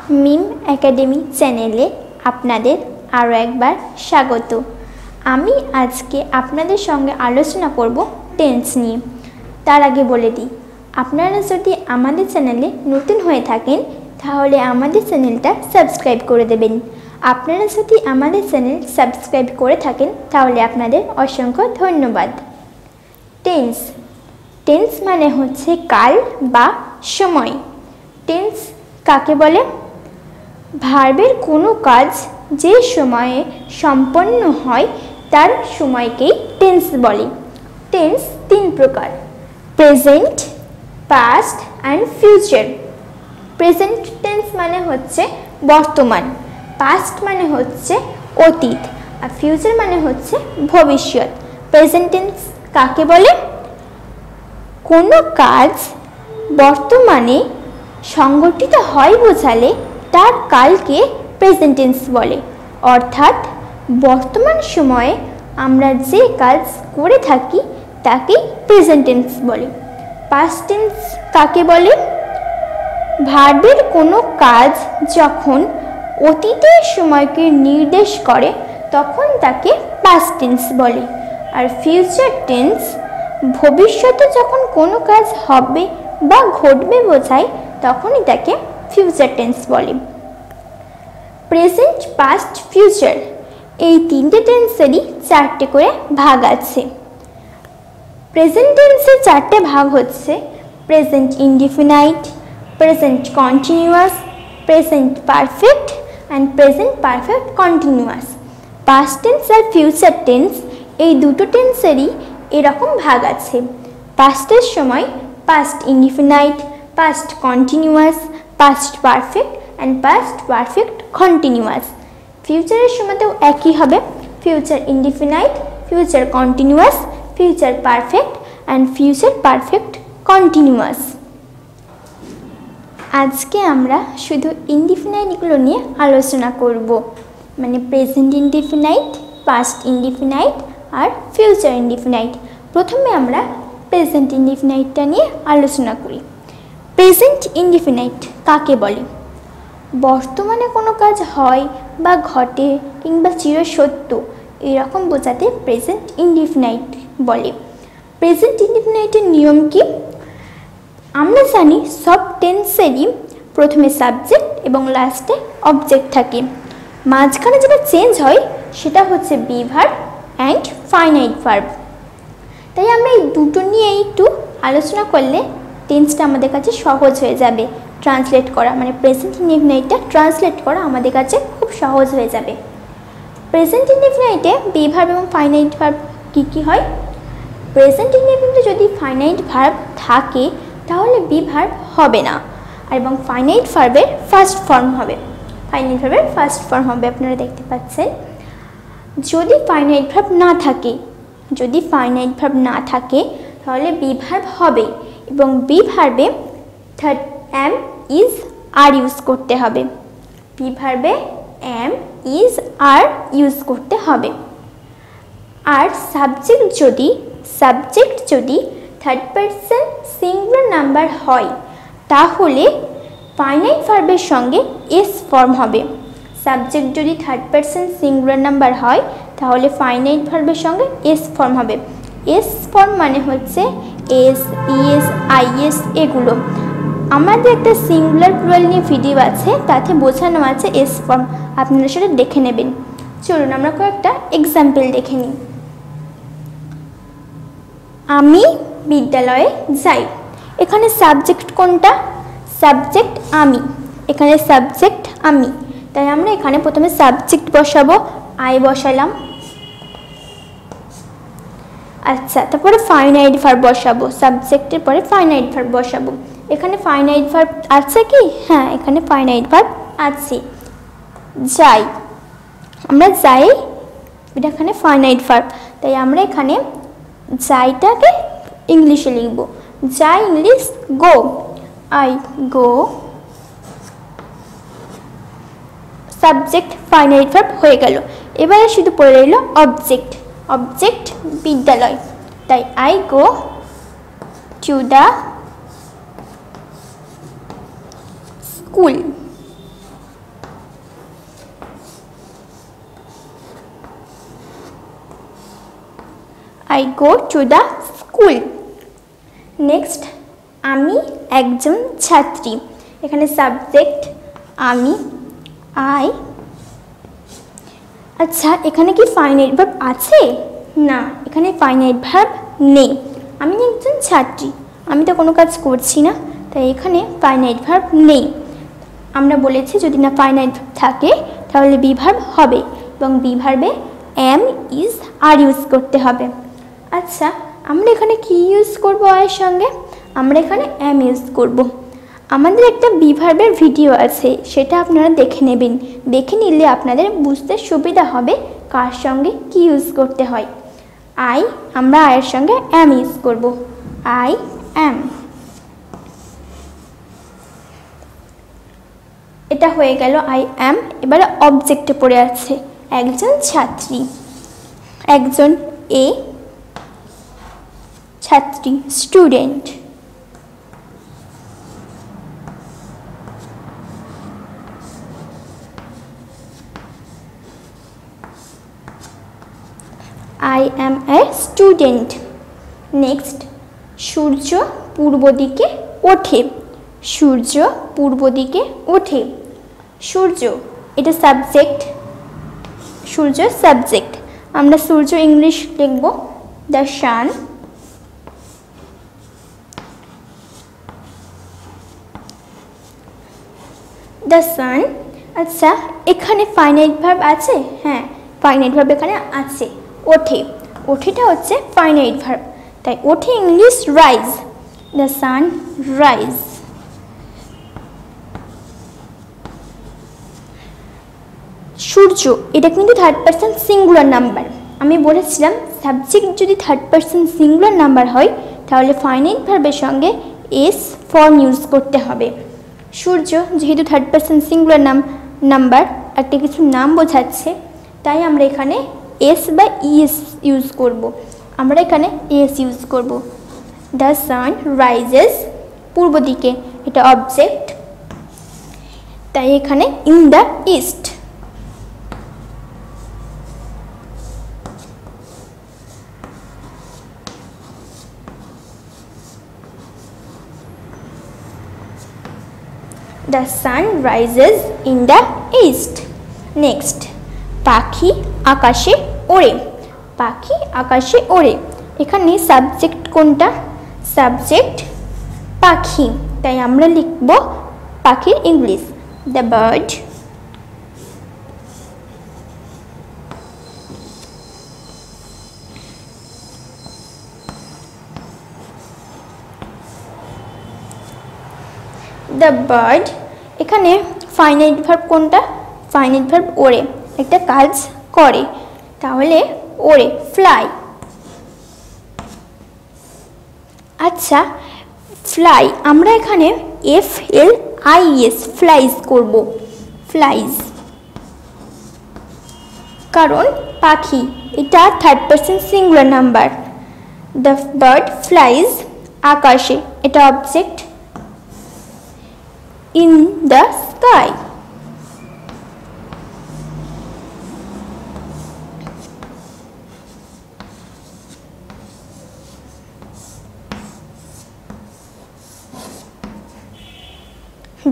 মিম academy চ্যানেলে আপনাদের আরও একবার স্বাগত। আমি আজকে আপনাদের সঙ্গে আলোচনা করব টেন্স নিয়ে। তার আগে বলে দিই, আপনারা যদি আমাদের চ্যানেলে নতুন হয়ে থাকেন তাহলে আমাদের চ্যানেলটা সাবস্ক্রাইব করে দেবেন। আপনারা যদি আমাদের চ্যানেল সাবস্ক্রাইব করে থাকেন তাহলে আপনাদের অসংখ্য ধন্যবাদ। টেন্স টেন্স মানে হচ্ছে কাল বা সময়। টেন্স কাকে বলে? ভার্বের কোনো কাজ যে সময়ে সম্পন্ন হয় তার সময়কেই টেন্স বলে। টেন্স তিন প্রকার: present, past and future. Present tense মানে হচ্ছে বর্তমান, পাস্ট মানে হচ্ছে অতীত, আর ফিউচার মানে হচ্ছে ভবিষ্যৎ। প্রেজেন্ট টেন্স কাকে বলে? কোনো কাজ বর্তমানে সংগঠিত হয় বোঝালে তার কালকে প্রেজেন্ট টেন্স বলে। অর্থাৎ বর্তমান সময়ে আমরা যে কাজ করে থাকি তাকেই প্রেজেন্ট টেন্স বলে। পাস্ট টেন্স কাকে বলে? ভার্বের কোনো কাজ যখন অতীতের সময়কে নির্দেশ করে তখন তাকে পাস্ট টেন্স বলে। আর ফিউচার টেন্স ভবিষ্যতে যখন কোনো কাজ হবে বা ঘটবে বোঝায় তখনই তাকে ফিউচার টেন্স বলে। প্রেজেন্ট, পাস্ট, ফিউচার এই তিনটে টেন্সেরই চারটে করে ভাগ আছে। প্রেজেন্ট টেন্সের চারটে ভাগ হচ্ছে present indefinite, present continuous, present perfect and present perfect continuous. Past tense আর ফিউচার টেন্স এই দুটো টেন্সেরই এরকম ভাগ আছে। পাস্টের সময় past indefinite, past continuous, past perfect and past perfect continuous. ফিউচারের সময়তেও একই হবে, future indefinite, future continuous, future perfect and future perfect continuous. আজকে আমরা শুধু ইনডিফিনাইটগুলো নিয়ে আলোচনা করব, মানে প্রেজেন্ট ইনডিফিনাইট, পাস্ট ইনডিফিনাইট আর ফিউচার ইনডিফিনাইট। প্রথমে আমরা প্রেজেন্ট ইনডিফিনাইটটা নিয়ে আলোচনা করি। প্রেজেন্ট ইনডিফিনাইট কাকে বলে? বর্তমানে কোনো কাজ হয় বা ঘটে কিংবা চিরসত্য এরকম বোঝাতে প্রেজেন্ট ইনডিফিনাইট বলে। প্রেজেন্ট ইনডিফিনাইটের নিয়ম কি? আমরা জানি সব টেন্সেরই প্রথমে সাবজেক্ট এবং লাস্টে অবজেক্ট থাকে। মাঝখানে যেটা চেঞ্জ হয় সেটা হচ্ছে be verb and finite verb. তাই আমরা এই দুটো নিয়ে একটু আলোচনা করলে টেন্সটা আমাদের কাছে সহজ হয়ে যাবে ট্রান্সলেট করা, মানে প্রেজেন্ট ইনডিফিনাইটটা ট্রান্সলেট করা আমাদের কাছে খুব সহজ হয়ে যাবে। প্রেজেন্ট ইনডিফিনাইটে বি ভার্ব এবং ফাইনাইট ভার্ব কী কী হয়? প্রেজেন্ট ইনডিফিনাইটে যদি ফাইনাইট ভার্ব থাকে তাহলে বি ভার্ব হবে না, আর এবং ফাইনাইট ভার্বের ফার্স্ট ফর্ম হবে। ফাইনাইট ভার্বের ফার্স্ট ফর্ম হবে, আপনারা দেখতে পাচ্ছেন। যদি ফাইনাইট ভার্ব না থাকে, যদি ফাইনাইট ভার্ব না থাকে তাহলে বি ভার্ব হবে, এবং বি ভার্বে third am, is, are use করতে হবে। বি ভার্বে এম, ইজ, আর ইউজ করতে হবে। আর সাবজেক্ট যদি থার্ড পারসন সিঙ্গুলার নাম্বার হয় তাহলে ফাইনাইট ভার্বের সঙ্গে এস ফর্ম হবে। সাবজেক্ট যদি থার্ড পারসন সিঙ্গুলার নাম্বার হয় তাহলে ফাইনাইট ভার্বের সঙ্গে এস ফর্ম হবে। এস ফর্ম মানে হচ্ছে এস, ইএস, আইএস এগুলো। আমাদের একটা সিঙ্গুলার প্লুরাল নিয়ে ভিডিও আছে, তাতে বোঝানো আছে এস ফর্ম, আপনারা সেটা দেখে নেবেন। চলুন আমরা কয়েকটা এক্সাম্পল দেখে নিই। আমি বিদ্যালয়ে যাই। এখানে সাবজেক্ট কোনটা? সাবজেক্ট আমি, এখানে সাবজেক্ট আমি, তাই আমরা এখানে প্রথমে সাবজেক্ট বসাবো, আই বসালাম। আচ্ছা, তারপরে ফাইনাইট ভার্ব বসাবো, সাবজেক্টের পরে ফাইনাইট ভার্ব বসাবো। এখানে ফাইনাইট ভার্ব আছে কি? হ্যাঁ, এখানে ফাইনাইট ভার্ব আছে। যাই, আমরা যাই, এটা এখানে ফাইনাইট ভার্ব, তাই আমরা এখানে যাইটাকে ইংলিশে লিখব। যাই English go, I go. Subject finite verb হয়ে গেল। এবারে শুধু পড়ে রইল অবজেক্ট। অবজেক্ট বিদ্যালয়, তাই I go to the school. I go to the school. Next, আমি একজন ছাত্রী। এখানে সাবজেক্ট আমি, আই। আচ্ছা, এখানে কি ফাইনাইট ভার্ব আছে? না, এখানে ফাইনাইট ভার্ব নেই। আমি একজন ছাত্রী, আমি তো কোনো কাজ করছি না, তাই এখানে ফাইনাইট ভার্ব নেই। আমরা বলেছি যদি না ফাইনাইট ভার্ব থাকে তাহলে বি ভার্ব হবে, এবং বি ভার্বে এম, ইজ, আর ইউজ করতে হবে। আচ্ছা, আমরা এখানে কি ইউজ করব এর সঙ্গে? আমরা এখানে এম ইউজ করব। আমাদের একটা বি ভার্বের ভিডিও আছে, সেটা আপনারা দেখে নেবেন। দেখে নিলে আপনাদের বুঝতে সুবিধা হবে কার সঙ্গে কি ইউজ করতে হয়। আই, আমরা আয়ের সঙ্গে এম ইউজ করব। I am. এটা হয়ে গেল আই এম। এবারে অবজেক্টে পড়ে আছে একজন ছাত্রী। একজন এ, ছাত্রী student. I am a student. Next, সূর্য পূর্ব দিকে ওঠে। সূর্য পূর্ব দিকে ওঠে। সূর্য এটা সাবজেক্ট, সূর্য সাবজেক্ট। আমরা সূর্য ইংলিশ লিখব দ্য সান। The sun. আচ্ছা, এখানে ফাইনাইট ভার্ব আছে? হ্যাঁ, ফাইনাইট ভার্ব এখানে আছে। ওঠে, ওঠেটা হচ্ছে ফাইনাইট ভার্ব, তাই ওঠে English rise. The sun rise. সূর্য এটা কিন্তু থার্ড পারসন সিঙ্গুলার নাম্বার। আমি বলেছিলাম সাবজেক্ট যদি থার্ড পারসন সিঙ্গুলার নাম্বার হয় তাহলে ফাইনাইট ভার্বের সঙ্গে এস ফর্ম ইউজ করতে হবে। সূর্য যেহেতু থার্ড পারসন সিঙ্গুলার নাম্বার, একটা কিছু নাম বোঝাচ্ছে, তাই আমরা এখানে এস বা ইএস ইউজ করব। আমরা এখানে এস ইউজ করব। দ্য সান রাইজেস, পূর্ব দিকে, এটা অবজেক্ট, তাই এখানে in the east. The sun rises in the east. Next, পাখি আকাশে ওড়ে। পাখি আকাশে ওড়ে। এখানে সাবজেক্ট কোনটা? সাবজেক্ট পাখি, তাই আমরা লিখব পাখির English the bird. The bird. এখানে ফাইনাইট ভার্ব কোনটা? ফাইনাইট ভার্ব ওড়ে, একটা কাজ করে, তাহলে ওড়ে ফ্লাই। আচ্ছা, ফ্লাই আমরা এখানে FLIES ফ্লাইজ করব। ফ্লাইজ, কারণ পাখি এটা third person singular number. The bird flies আকাশে, এটা object, in the sky.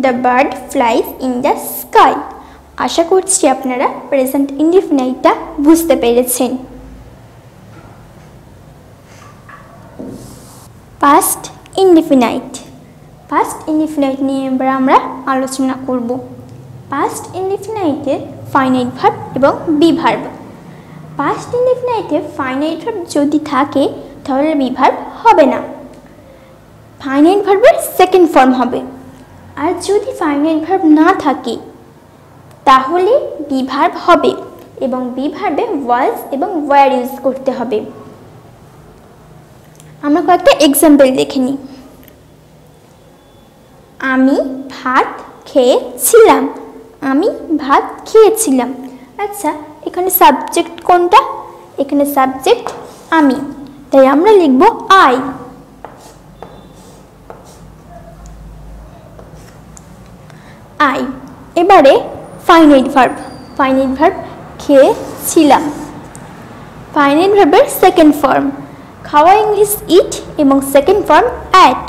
The bird flies in the sky. আশা করছি আপনারা প্রেজেন্ট ইনডিফিনাইটটা বুঝতে পেরেছেন। Past indefinite. পাস্ট ইনডিফিনাইট নিয়ে এবার আমরা আলোচনা করব। পাস্ট ইনডিফিনাইটের ফাইনাইট ভার্ব এবং বি ভার্ব। পাস্ট ইনডিফিনাইটে ফাইনাইট ভার্ব যদি থাকে তাহলে বি ভার্ব হবে না, ফাইনাইট ভার্বের সেকেন্ড ফর্ম হবে। আর যদি ফাইনাইট ভার্ব না থাকে তাহলে বি ভার্ব হবে, এবং বি ভার্বে ওয়াজ এবং ওয়্যার ইউজ করতে হবে। আমরা কয়েকটা এক্সাম্পল দেখে নিই। আমি ভাত খেয়েছিলাম। আমি ভাত খেয়েছিলাম। আচ্ছা, এখানে সাবজেক্ট কোনটা? এখানে সাবজেক্ট আমি, তাই আমরা লিখব আই। আই। এবারে ফাইনাইট ভার্ব। ফাইনাইট ভার্ব খেয়েছিলাম। ফাইনাইট ভার্বের সেকেন্ড ফর্ম খাওয়া ইংলিশ ইট এবং second form ate.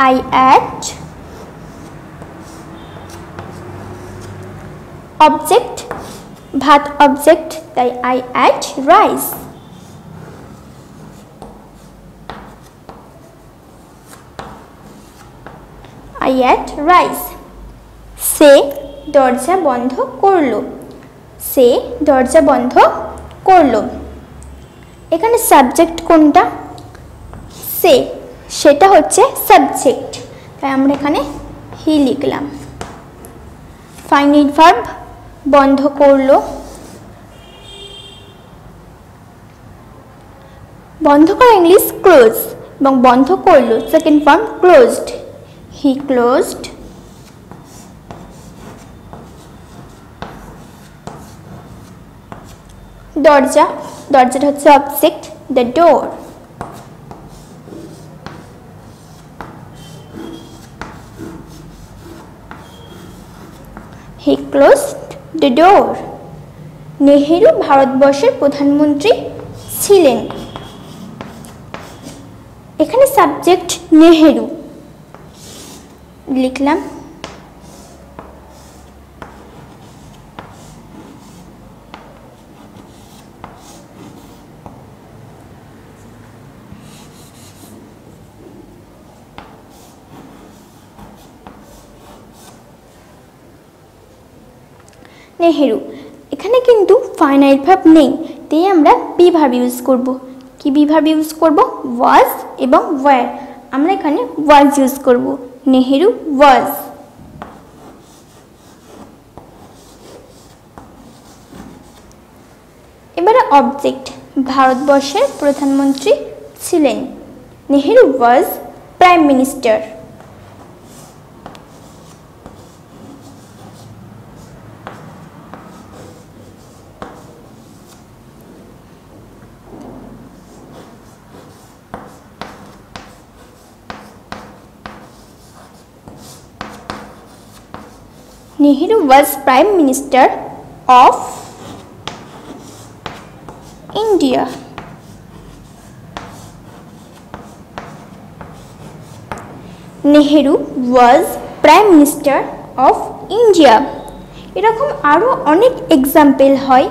I ate. Object, ভাত অবজেক্ট, তাই I ate rice. I ate rice. সে দরজা বন্ধ করলো। সে দরজা বন্ধ করলো। এখানে সাবজেক্ট কোনটা? সে, সেটা হচ্ছে সাবজেক্ট, তাই আমরা এখানে হি লিখলাম। ফাইনাইট ভার্ব বন্ধ করলো। বন্ধ করা ইংলিশ ক্লোজ এবং বন্ধ করলো সেকেন্ড ফর্ম ক্লোজড। হি ক্লোজড। দরজা, দরজাটা হচ্ছে object, the door. He closed the door. Nehru ভারতবর্ষের প্রধানমন্ত্রী ছিলেন। এখানে সাবজেক্ট নেহেরু লিখলাম। নেহেরু, এখানে কিন্তু ফাইনাইট ভার্ব নেই, তাই আমরা বি ভার্ব ইউজ করব। কি বি ভার্ব ইউজ করব? ওয়াজ এবং ওয়্যার। আমরা এখানে ওয়াজ ইউজ করব। নেহেরু ওয়াজ। এবারে অবজেক্ট, ভারতবর্ষের প্রধানমন্ত্রী ছিলেন। Nehru was prime minister. Nehru was Prime Minister of India. Nehru was Prime Minister of India. এরকম আরও অনেক এক্সাম্পল হয়,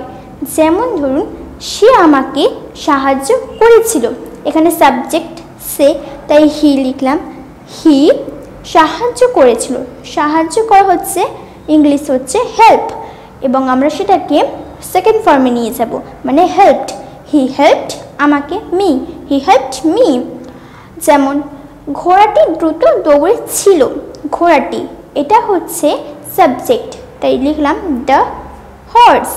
যেমন ধরুন সে আমাকে সাহায্য করেছিল। এখানে সাবজেক্ট সে, তাই হি লিখলাম। হি সাহায্য করেছিল। সাহায্য করা হচ্ছে ইংলিশ হচ্ছে হেল্প, এবং আমরা সেটাকে সেকেন্ড ফর্মে নিয়ে যাব, মানে হেল্পড। হি হেল্পড আমাকে, মি, হি হেল্পড মি। যেমন ঘোড়াটি দ্রুত দৌড়েছিল। ঘোড়াটি, এটা হচ্ছে সাবজেক্ট, তাই লিখলাম দ্য হর্স।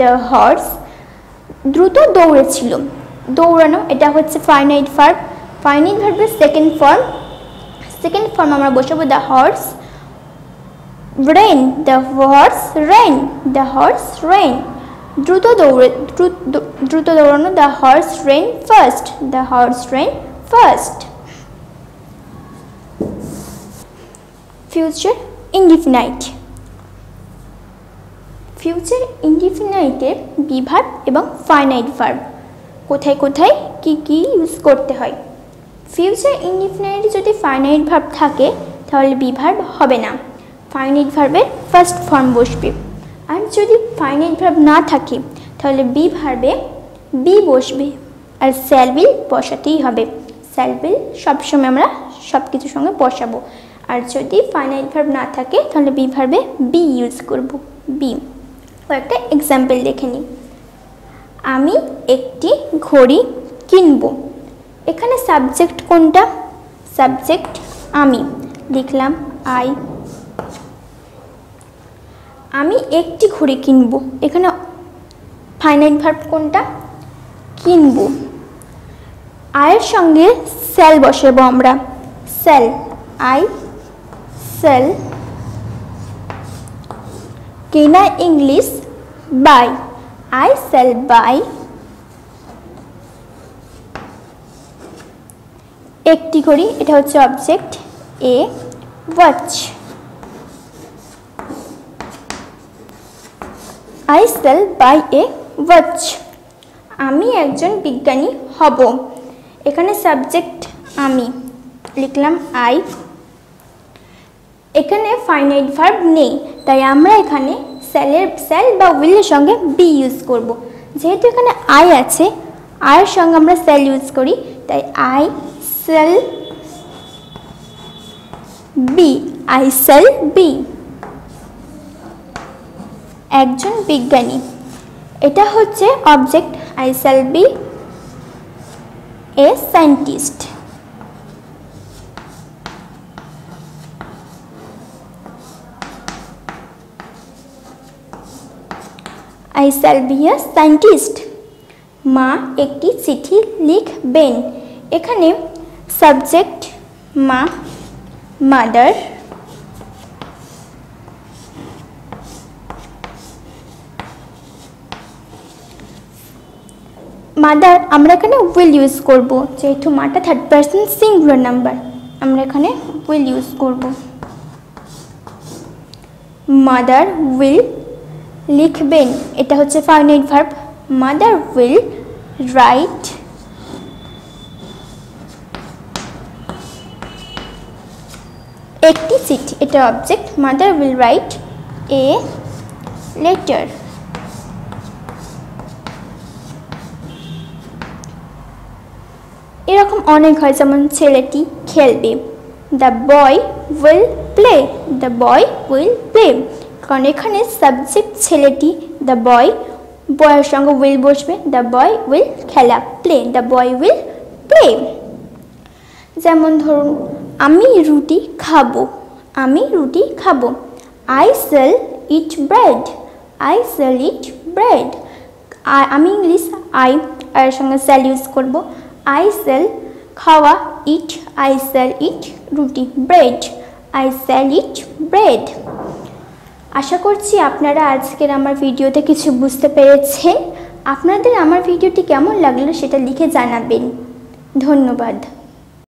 দ্য হর্স দ্রুত দৌড়েছিল। দৌড়ানো, এটা হচ্ছে ফাইনাইট ভার্ব। ফাইনাইট ভার্বের সেকেন্ড ফর্ম আমরা বসাবো the horse. Ran, the horse ran. The horse ran. দ্রুত দৌড়ানো, the horse ran first. The horse ran first. Future indefinite. Future ইনডিফিনাইটের বি ভার্ব এবং ফাইনাইট ভার্ব কোথায় কোথায় কি কি ইউজ করতে হয়। ফিউচার ইনডিফিনাইটে যদি ফাইনাইট ভার্ব থাকে তাহলে বি ভার্ব হবে না, ফাইনাইট ভার্বের ফার্স্ট ফর্ম বসবে। আর যদি ফাইনাইট ভার্ব না থাকে তাহলে বি ভার্বে বি বসবে, আর শ্যাল উইল বসাতেই হবে। শ্যাল উইল সবসময় আমরা সব কিছুর সঙ্গে বসাবো। আর যদি ফাইনাইট ভার্ব না থাকে তাহলে বি ভার্বে বি ইউজ করব, বি। কয়েকটা এক্সাম্পল দেখে নিই। আমি একটি ঘড়ি কিনব। এখানে সাবজেক্ট কোনটা? সাবজেক্ট আমি, লিখলাম আই। আমি একটি ঘড়ি কিনব, এখানে ফাইনাইট ভার্ব কোনটা? কিনব। আয়ের সঙ্গে সেল বসাবো আমরা, সেল, আই সেল। কেনা English buy, I shall buy. একটি ঘড়ি, এটা হচ্ছে object, a watch. I shall buy a watch. আমি একজন বিজ্ঞানী হব, এখানে সাবজেক্ট আমি, লিখলাম আই। এখানে ফাইনাইট ভার্ব নেই, তাই আমরা এখানে স্যাল বা উইলের সঙ্গে বি ইউজ করব। যেহেতু এখানে আই আছে, আয়ের সঙ্গে আমরা স্যাল ইউজ করি, তাই I shall be, I shall be. একজন বিজ্ঞানী, এটা হচ্ছে object, I shall be a scientist. I shall be a scientist. মা একটি চিঠি লিখবেন। এখানে সাবজেক্ট মা, মাদার, মাদার আমরা এখানে উইল ইউজ করব, যেহেতু মাটা থার্ড পারসন সিঙ্গুলার নাম্বার, আমরা এখানে উইল ইউজ করব। মাদার উইল লিখবেন, এটা হচ্ছে finite verb. Mother will write একটি চিঠি, এটা object. Mother will write a letter. এরকম অনেক হয়, যেমন ছেলেটি খেলবে, the boy will play, the boy will play. কারণ এখানে সাবজেক্ট ছেলেটি, দ্য বয়, বয়ের সঙ্গে উইল বসবে, দ্য বয় উইল খেলা, play, the boy will play. যেমন ধরুন আমি রুটি খাবো, আমি রুটি খাবো, I shall eat bread, I shall eat bread. আমি ইংলিশ আই এর সঙ্গে সেল ইউজ করব, আই সেল খাওয়া, ইট, আই সেল ইট রুটি, bread, I shall eat bread. আশা করছি আপনারা আজকের আমার ভিডিওতে কিছু বুঝতে পেরেছেন। আপনাদের আমার ভিডিওটি কেমন লাগলো সেটা লিখে জানাবেন। ধন্যবাদ।